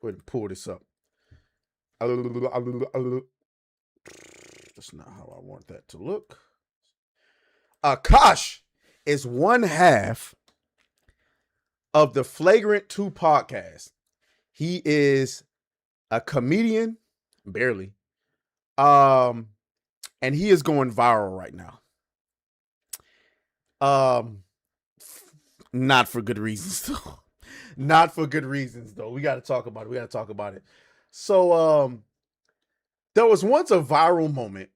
Go ahead and pull this up. That's not how I want that to look. Akash is one half of the Flagrant 2 podcast. He is a comedian, barely. And he is going viral right now. Not for good reasons though. Not for good reasons though. We got to talk about it. So there was once a viral moment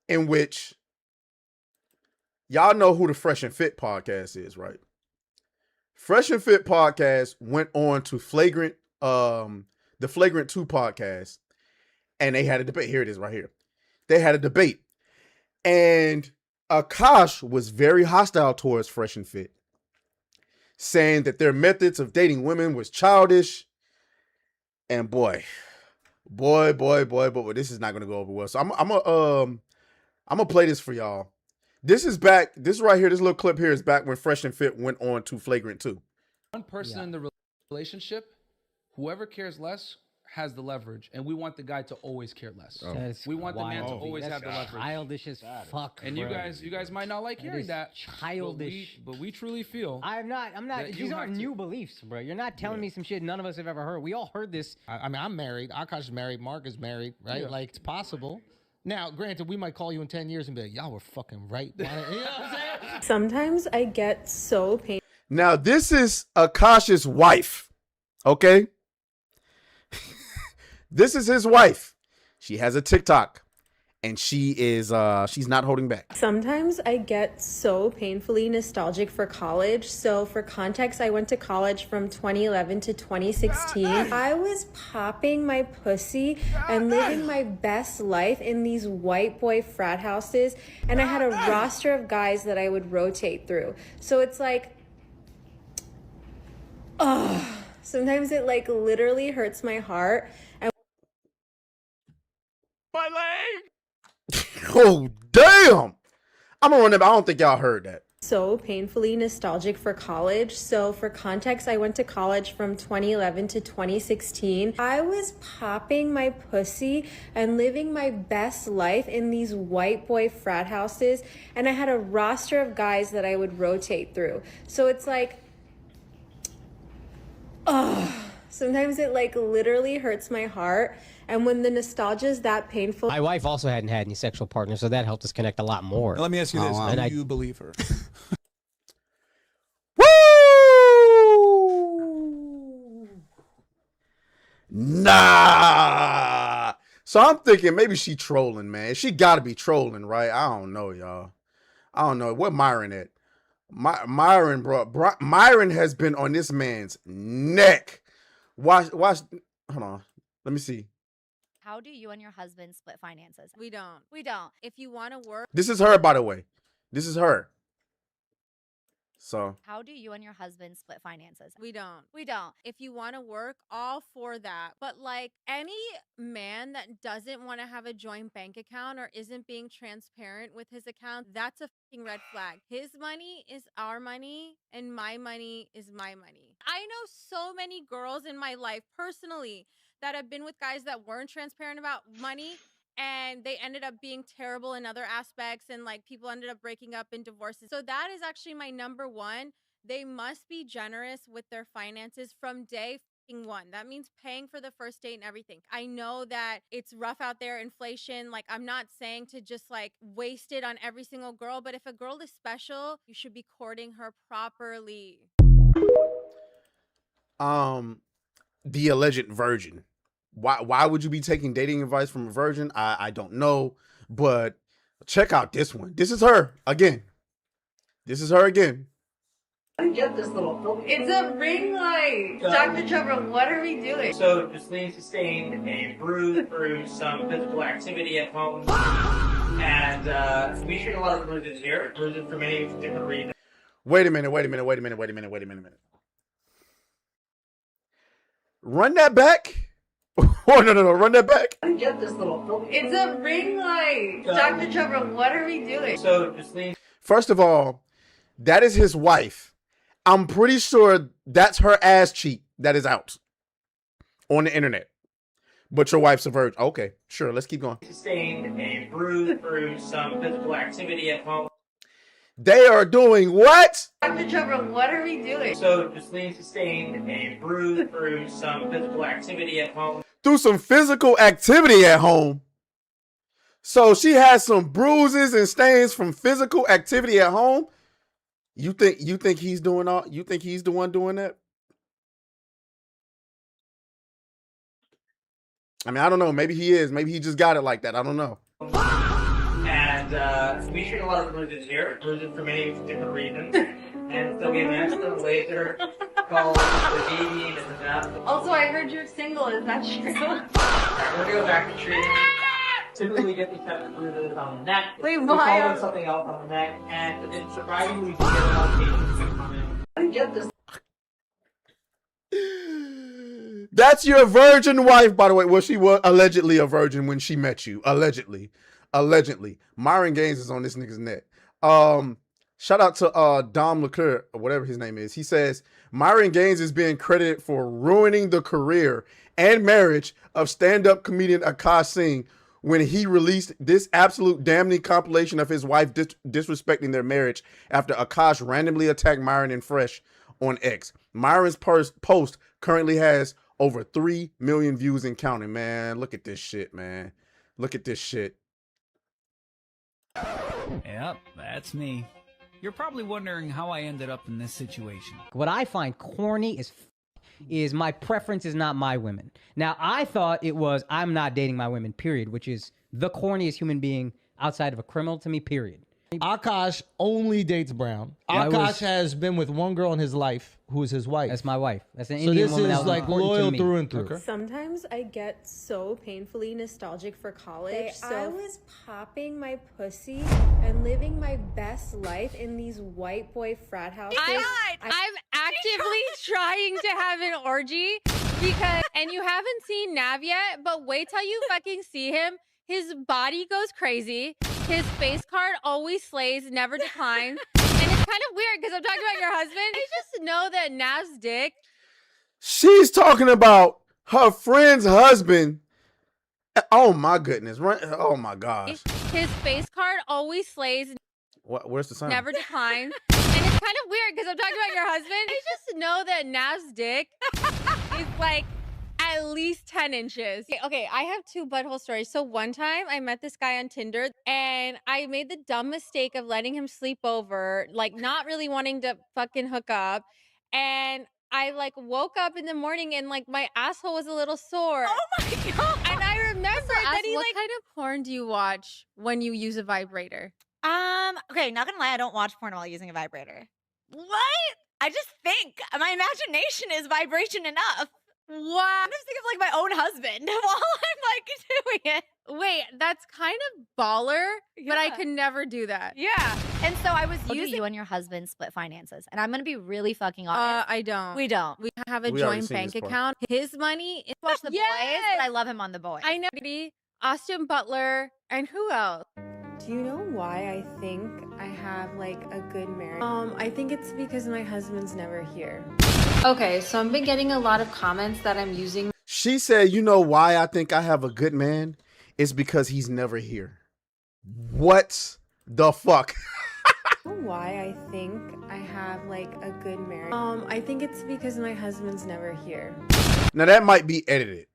in which y'all know who the Fresh and Fit podcast is, right? Fresh and Fit podcast went on to Flagrant, the Flagrant 2 podcast, and they had a debate. Here it is right here. They had a debate. And Akash was very hostile towards Fresh and Fit, saying that their methods of dating women was childish. And boy, this is not going to go over well. So I'm gonna play this for y'all. This is back. This right here, this little clip here is back when Fresh and Fit went on to Flagrant 2. One person in the relationship, whoever cares less has the leverage, and we want the guy to always care less. We want the man to always have the leverage. Childish as fuck. And you guys might not like hearing that. Childish. But we truly feel. I'm not. These aren't new beliefs, bro. You're not telling me some shit none of us have ever heard. We all heard this. I mean, I'm married. Akash is married. Mark is married, right? Yeah. Like, it's possible. Now, granted, we might call you in 10 years and be like, y'all were fucking right. You know what I'm saying? Sometimes I get so painful. Now, this is Akash's wife, okay? This is his wife. She has a TikTok, and she is she's not holding back. Sometimes I get so painfully nostalgic for college. So for context, I went to college from 2011 to 2016. I was popping my pussy and living my best life in these white boy frat houses, and I had a roster of guys that I would rotate through. So it's like, sometimes it like literally hurts my heart. My leg! Oh, damn! I'm gonna run that. I don't think y'all heard that. So painfully nostalgic for college. So for context, I went to college from 2011 to 2016. I was popping my pussy and living my best life in these white boy frat houses, and I had a roster of guys that I would rotate through. So it's like, sometimes it like literally hurts my heart. And when the nostalgia is that painful. My wife also hadn't had any sexual partners, so that helped us connect a lot more. Now, let me ask you this. And Do you believe her? Woo! Nah. So I'm thinking maybe she trolling, man. She gotta be trolling, right? I don't know, y'all. I don't know. Where Myron at? Myron, bro. Myron has been on this man's neck. Watch. Hold on. Let me see. How do you and your husband split finances? We don't. We don't. If you want to work. This is her, by the way. This is her. So. How do you and your husband split finances? We don't. We don't. If you want to work, all for that. But like any man that doesn't want to have a joint bank account or isn't being transparent with his account, that's a fucking red flag. His money is our money and my money is my money. I know so many girls in my life personally that have been with guys that weren't transparent about money, and they ended up being terrible in other aspects, and like people ended up breaking up in divorces. So that is actually my number one. They must be generous with their finances from day one. That means paying for the first date and everything. I know that it's rough out there, inflation. Like, I'm not saying to just like waste it on every single girl, but if a girl is special, you should be courting her properly. The alleged virgin. Why would you be taking dating advice from a virgin? I don't know, but check out this one. This is her again. This is her again. Get this little. It's a ring light. Dr. Trevor, what are we doing? So just need to sustain a bruise through some physical activity at home. And we treat a lot of bruises here. Bruises for many different reasons. Wait a minute. Run that back. Oh, no. Run that back. Get this little. It's a ring light. Dr. Trevor, what are we doing? So just need. First of all, that is his wife. I'm pretty sure that's her ass cheek that is out. on the internet, but your wife's a virgin. Okay, sure. Let's keep going. Sustained a bruise through some physical activity at home. They are doing what? Dr. Trevor, what are we doing? So Justine sustained a bruise through some physical activity at home. Through some physical activity at home. So she has some bruises and stains from physical activity at home. You think he's doing all? You think he's the one doing that? I mean, I don't know. Maybe he is. Maybe he just got it like that. I don't know. And we treat a lot of bruises here, bruises for many different reasons. And so we amassed a laser called the baby and the Also, I heard you're single. Is that true? Alright, we're gonna go back to treating. Typically, we get these types of bruises on the neck. Wait, we why? call them something else on the neck, and it's surprising we can get a lot of patients that come in. I get this. That's your virgin wife, by the way. Well, she was allegedly a virgin when she met you. Allegedly. Myron Gains is on this nigga's net. Shout out to Dom Leclerc, or whatever his name is. He says, Myron Gains is being credited for ruining the career and marriage of stand-up comedian Akash Singh when he released this absolute damning compilation of his wife disrespecting their marriage after Akash randomly attacked Myron in Fresh on X. Myron's post currently has over 3 million views and counting, man. Look at this shit, man. Look at this shit. Yep, that's me. You're probably wondering how I ended up in this situation. What I find corny is my preference is not my women. Now, I thought it was I'm not dating my women, period, which is the corniest human being outside of a criminal to me, period. Akash only dates brown. Akash has been with one girl in his life who is his wife. That's my wife. That's an So Indian this woman. is like loyal through and through. Okay. Sometimes I get so painfully nostalgic for college. I was popping my pussy and living my best life in these white boy frat houses. I'm actively trying to have an orgy because, and you haven't seen Nav yet, but wait till you fucking see him. His body goes crazy. His face card always slays, never declines. And it's kind of weird because I'm talking about your husband. I just know that Nav's dick. She's talking about her friend's husband. Oh my goodness. Right? Oh my gosh. His face card always slays, Where's the sign? never declines. And it's kind of weird because I'm talking about your husband. I just know that Nav's dick is like at least 10 inches. Okay, I have 2 butthole stories. So one time I met this guy on Tinder and I made the dumb mistake of letting him sleep over, like not really wanting to fucking hook up. And I like woke up in the morning and like my asshole was a little sore. Oh my God. And I remember that he what like, kind of porn do you watch when you use a vibrator? Okay, not gonna lie, I don't watch porn while using a vibrator. What? I just think my imagination is vibration enough. Wow. I'm just thinking of like my own husband while I'm like doing it. Wait, that's kind of baller, but I Yeah. could never do that. Yeah. And so I was How do using you and your husband split finances? And I'm gonna be really fucking honest. I don't. we don't. We have a We already joint seen bank this part. account. His money is Watch the boys, but I love him on the boys. I know Austin Butler and who else? Do you know why I think I have like a good marriage? I think it's because my husband's never here. Okay, so I've been getting a lot of comments that I'm using. She said, you know why I think I have a good man? It's because he's never here. What the fuck? Why I think I have like a good marriage? I think it's because my husband's never here. Now that might be edited.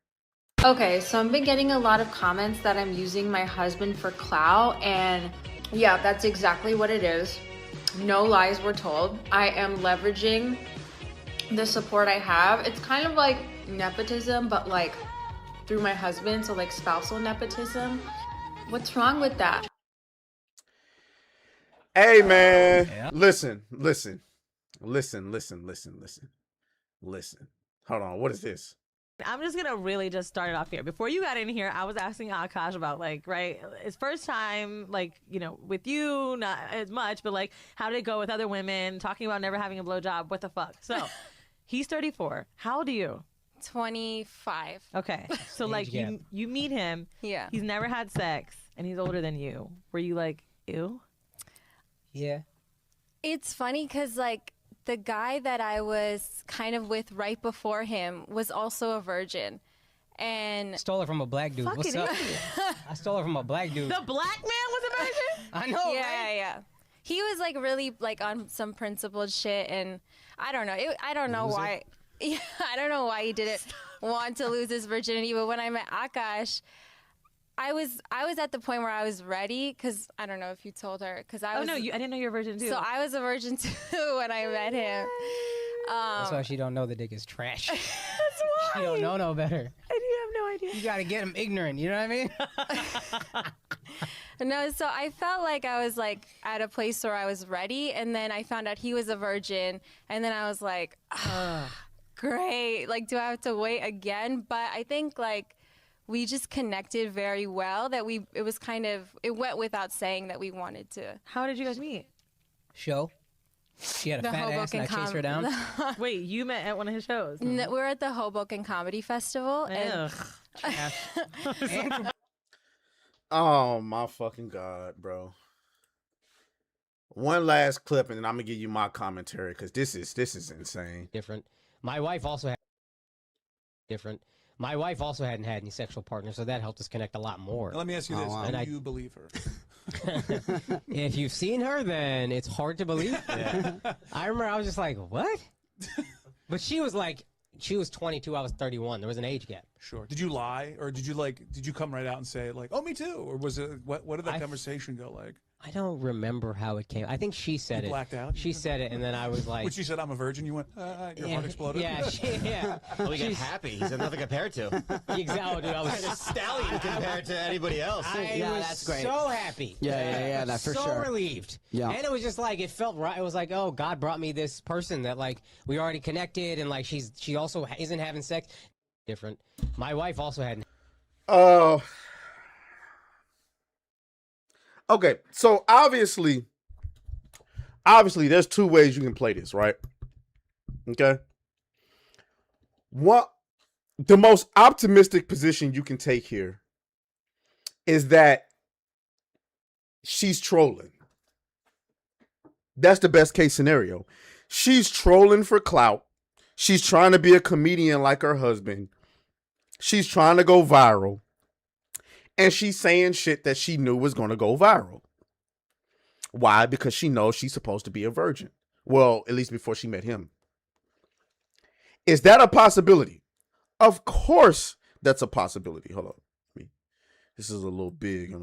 Okay, so I've been getting a lot of comments that I'm using my husband for clout, and yeah, that's exactly what it is. No lies were told. I am leveraging the support I have. It's kind of like nepotism, but like through my husband, so like spousal nepotism. What's wrong with that? Hey man, Yeah. listen. Hold on, what is this? I'm just gonna really just start it off here. Before you got in here, I was asking Akash about like, right, his first time, like, you know, with you, not as much, but like, how did it go with other women? Talking about never having a blowjob. What the fuck? So, he's 34. How old are you? 25. Okay, so like you meet him. Yeah. He's never had sex, and he's older than you. Were you like, ew? Yeah. It's funny because like the guy that I was kind of with right before him was also a virgin. And Stole it from a black dude. What's up? I stole it from a black dude. The black man was a virgin? I know, yeah. He was like really like on some principled shit, and I don't know. I don't know why. Yeah, I don't know why he didn't want to lose his virginity. But when I met Akash, I was at the point where I was ready, because I don't know if you told her, because I was. Oh no, I didn't know you were a virgin too. So I was a virgin too when I met him. That's why she don't know the dick is trash. That's why. She don't know no better. I do have no idea. You gotta get him ignorant. You know what I mean? No, so I felt like I was like at a place where I was ready, and then I found out he was a virgin, and then I was like, great. Like, do I have to wait again? But I think like we just connected very well. That it went without saying that we wanted to. How did you guys meet? Show. She had a The fat ass and I chased her down. Wait, you met at one of his shows? No, we were at the Hoboken Comedy Festival. And Oh my fucking God, bro. One last clip and then I'm gonna give you my commentary, because this is insane. Different. My wife also hadn't had any sexual partners, so that helped us connect a lot more. Now, let me ask you this: do you believe her? If you've seen her, then it's hard to believe. Yeah. I remember I was just like, what? But she was 22, I was 31. There was an age gap. Sure. Did you lie, or did you come right out and say like, "Oh, me too," or was it what did that conversation go like? I don't remember how it came. I think she said You it. blacked out? She said it, and then I was like, When she said, "I'm a virgin," you went, your heart exploded. Yeah, yeah. Oh, he got happy. He said nothing compared to. Exactly, dude. I was a stallion compared to anybody else. I was so happy. Yeah, that for so sure. relieved. Yeah. And it was just like, it felt right. It was like, oh, God brought me this person that like we already connected, and like she also isn't having sex. Different. My wife also hadn't. Okay, so obviously there's two ways you can play this, right? Okay. The most optimistic position you can take here is that she's trolling. That's the best case scenario. She's trolling for clout. She's trying to be a comedian like her husband. She's trying to go viral. And she's saying shit that she knew was going to go viral. Why? Because she knows she's supposed to be a virgin. Well, at least before she met him. Is that a possibility? Of course that's a possibility. Hold on. This is a little big.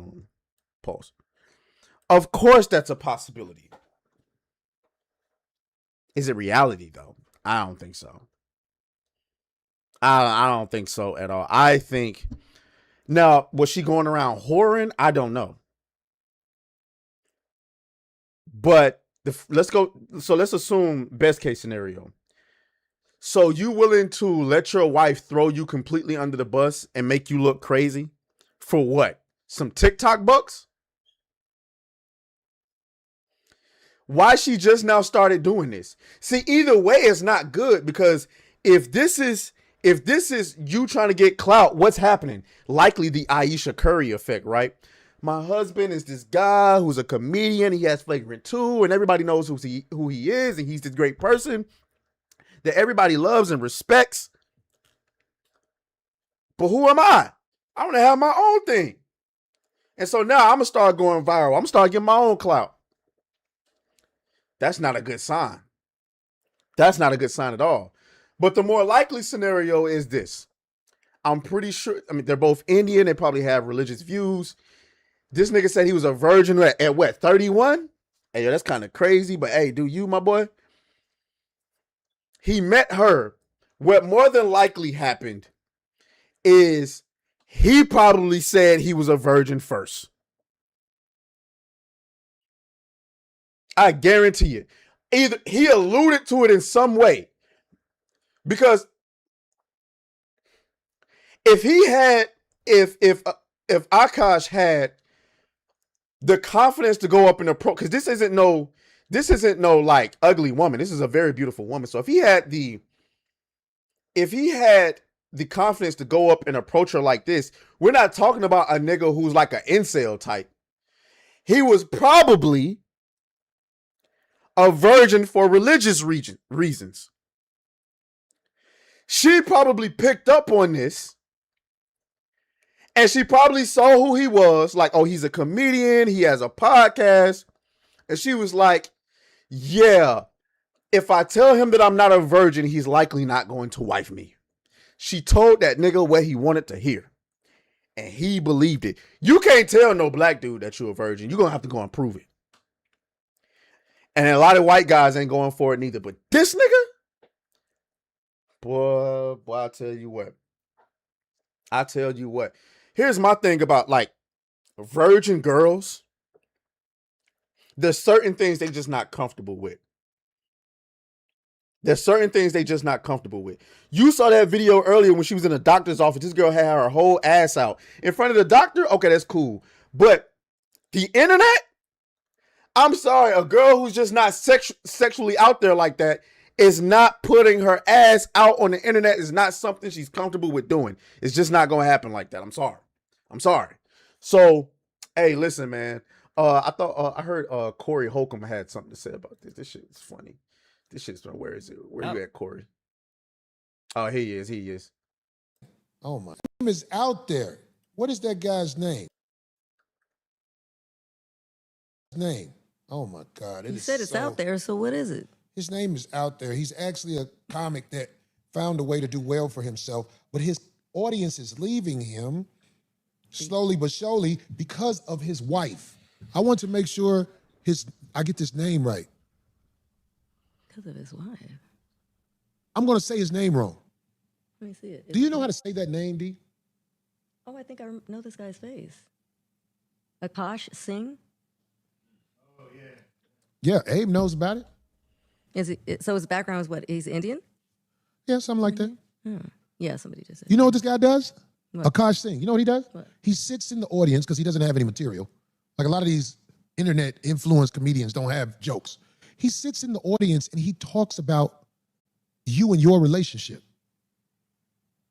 Pause. Of course that's a possibility. Is it reality, though? I don't think so. I don't think so at all. I think... Now, was she going around whoring? I don't know. But let's assume best case scenario. So you willing to let your wife throw you completely under the bus and make you look crazy? For what? Some TikTok bucks? Why she just now started doing this? See, either way it's not good, because if this is you trying to get clout, what's happening? Likely the Ayesha Curry effect, right? My husband is this guy who's a comedian. He has Flagrant 2, and everybody knows who he is, and he's this great person that everybody loves and respects. But who am I? I want to have my own thing. And so now I'm going to start going viral. I'm going to start getting my own clout. That's not a good sign. That's not a good sign at all. But the more likely scenario is this. I'm pretty sure, they're both Indian. They probably have religious views. This nigga said he was a virgin at what, 31? Hey, yo, that's kind of crazy, but hey, do you, my boy? He met her. What more than likely happened is he probably said he was a virgin first. I guarantee you. Either he alluded to it in some way. Because if Akash had the confidence to go up and approach, because this isn't no like ugly woman. This is a very beautiful woman. So if he had the confidence to go up and approach her like this, we're not talking about a nigga who's like an incel type. He was probably a virgin for religious reasons. She probably picked up on this, and she probably saw who he was, like, oh, he's a comedian, he has a podcast, and she was like, yeah, if I tell him that I'm not a virgin, he's likely not going to wife me. She told that nigga what he wanted to hear, and he believed it. You can't tell no black dude that you're a virgin. You're going to have to go and prove it. And a lot of white guys ain't going for it neither. But this nigga, boy, I tell you what. Here's my thing about, like, virgin girls. There's certain things they just not comfortable with. You saw that video earlier when she was in the doctor's office. This girl had her whole ass out in front of the doctor. Okay, that's cool. But the internet, I'm sorry, a girl who's just not sexually out there like that is not putting her ass out on the internet. Is not something she's comfortable with doing. It's just not going to happen like that. I'm sorry. So, hey, listen, man. I heard Corey Holcomb had something to say about this. This shit is funny. This shit's where is it? Where you at, Corey? Oh, he is. Oh my. Name is out there. What is that guy's name? Oh my God. You said it's out there, so what is it? His name is out there. He's actually a comic that found a way to do well for himself, but his audience is leaving him slowly but surely because of his wife. I want to make sure I get this name right. Because of his wife. I'm going to say his name wrong. Let me see it. Do you know how to say that name, D? Oh, I think I know this guy's face. Akash Singh? Yeah, Abe knows about it. So his background is what? He's Indian? Yeah, something like that. Yeah, somebody just said. You know what this guy does? What? Akash Singh. You know what he does? What? He sits in the audience because he doesn't have any material. Like a lot of these internet influenced comedians don't have jokes. He sits in the audience and he talks about you and your relationship.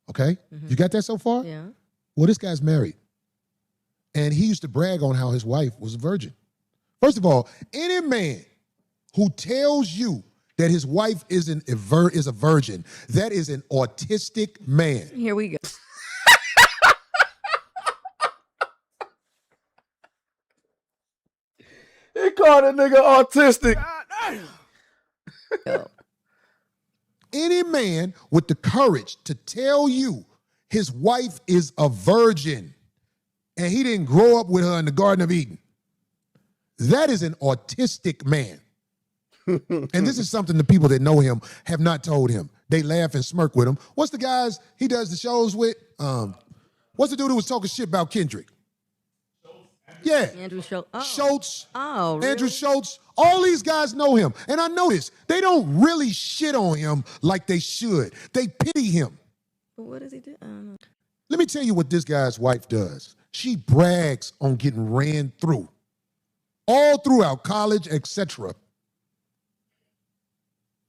Okay? You got that so far? Yeah. Well, this guy's married. And he used to brag on how his wife was a virgin. First of all, any man who tells you that his wife is a virgin, that is an autistic man. Here we go. He called a nigga autistic. Any man with the courage to tell you his wife is a virgin and he didn't grow up with her in the Garden of Eden, that is an autistic man. And this is something the people that know him have not told him. They laugh and smirk with him. What's the guys he does the shows with? What's the dude who was talking shit about Kendrick? Yeah. Andrew Schultz. Oh. Schultz. Oh, really? Andrew Schultz. All these guys know him. And I notice they don't really shit on him like they should. They pity him. But what does he do? I don't know. Let me tell you what this guy's wife does. She brags on getting ran through. All throughout college, etc.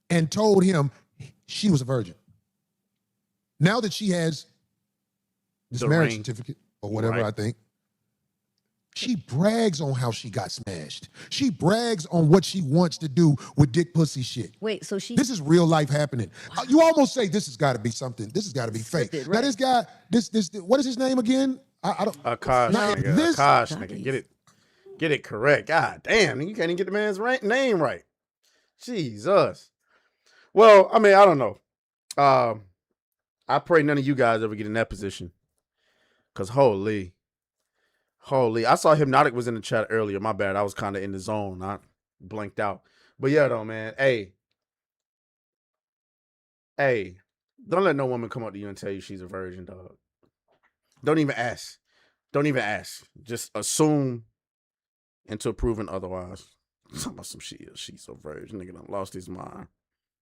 And told him she was a virgin. Now that she has this marriage certificate or whatever, I think, she brags on how she got smashed. She brags on what she wants to do with dick pussy shit. Wait, so she... This is real life happening. You almost say this has got to be something. This has got to be fake. Right. Now this guy, what is his name again? I don't... Akash, nigga. Akash, nigga. Get it correct. God damn, you can't even get the man's name right. Jesus. Well, I mean, I don't know. I pray none of you guys ever get in that position. Because holy. I saw Hypnotic was in the chat earlier. My bad. I was kind of in the zone. I blinked out. But yeah, though, man. Hey, don't let no woman come up to you and tell you she's a virgin, dog. Don't even ask. Just assume until proven otherwise. Talking about some shit. She's a virgin. Nigga done lost his mind.